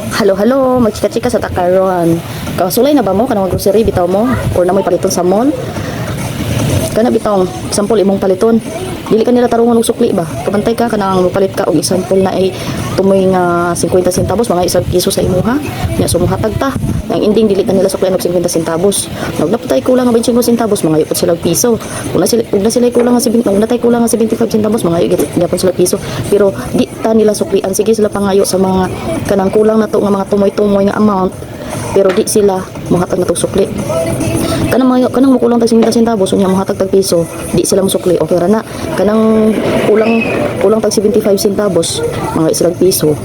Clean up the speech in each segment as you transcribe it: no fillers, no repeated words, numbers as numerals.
Halo, halo, magchika-chika sa takaron. Kasulay na ba mo kanang grocery bitaw mo or na may paliton sa mall? Kana bitong example imong paliton. Dili ka nila tarungon og sukli ba? Kabantay ka kanang palit ka og example na ay tumoy nga 50 centavos mga 1 piso sa imuha. Nya sumuhatag ta. Ang ending dili ka nila suklian og 50 centavos. Nagdaptay kulang nga 25 centavos mga yupot sila og piso. Kung na sila kulang nga 70, natay kulang nga 75 centavos mga gyapon sila piso. Pero di ta nila suklian, sige sila pangayo sa mga kanang kulang na to nga mga tumoy-tumoy nga amount, pero di sila mohatag na tog sukli. Kanang mukulang tag 50 centavos unya mohatag tag piso, di sila mosukli. Okay ra na. Kanang kulang tag 75 centavos mga islang piso,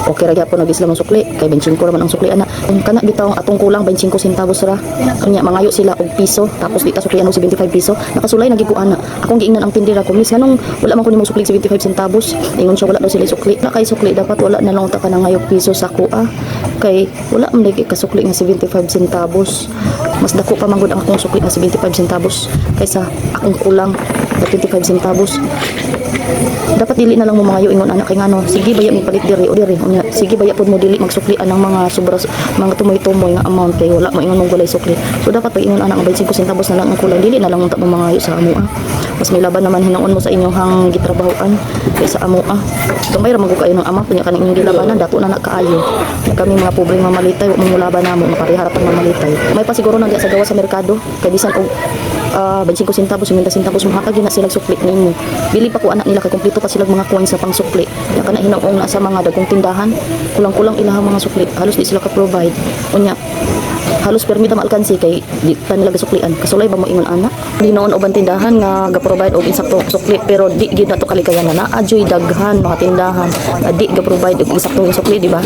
okay ra gyapon nag sila mosukli kay 25 ra man ang sukli ana. Kana bitaw atong kulang 25 centavos ra, unya mangayo sila og piso tapos di ta suklian og 75 piso. Nakasulay na gid ko ana. Akong giingnan ang tindera ko, miss nganong wala man ko nimo sukli 75 centavos. Ingon siya wala daw sila sukli. Na kay sukli dapat wala na lang ta kanang ngayog piso sa kuha. Kay wala man kay kasukli nga 75 centavos. Mas dako pa manggod ang akong sukli nga 75 centavos kaysa akong kulang na 25 centavos. Dapat dili na lang mo mangayo ingon anak kay ngano, sige baya mi palit diri o diri unya, sige baya pud mo dili magsuklian ng mga sobra mga tumoy-tumoy nga amount kay wala mo ingon mong walay sukli. So dapat pag ingon anak nga 25 centavos na lang ang kulang, dili na lang unta mo mangayo sa amo. Mas may laban naman hinuon mo sa inyong hang gitrabahoan kaysa amo. Gamay ra magug kayo ng ama kunya kanang inyong gilabanan dato na nakaayo. Kami mga pobreng mamalitay wa mo laban namo maparihara pang mamalitay. May pa siguro nang sa gawa sa merkado kay bisan og 25 centavos 50 centavos mahatag na sila sukli nimo. Bili pa ko anak nila kay kumpleto pa sila mga coins sa pangsukli. Ya kana hinuong na sa mga dagkong tindahan, kulang-kulang ilahang mga sukli. Halos di sila ka-provide. Unya halos permita maalkansi kay di pa nila gasuklian. Kasulay ba mo ingon anak? Di noon uban tindahan nga ga-provide og insakto sukli pero di gid nato kalikayan na adjoy daghan mga tindahan di ga-provide og insaktong sukli, di ba?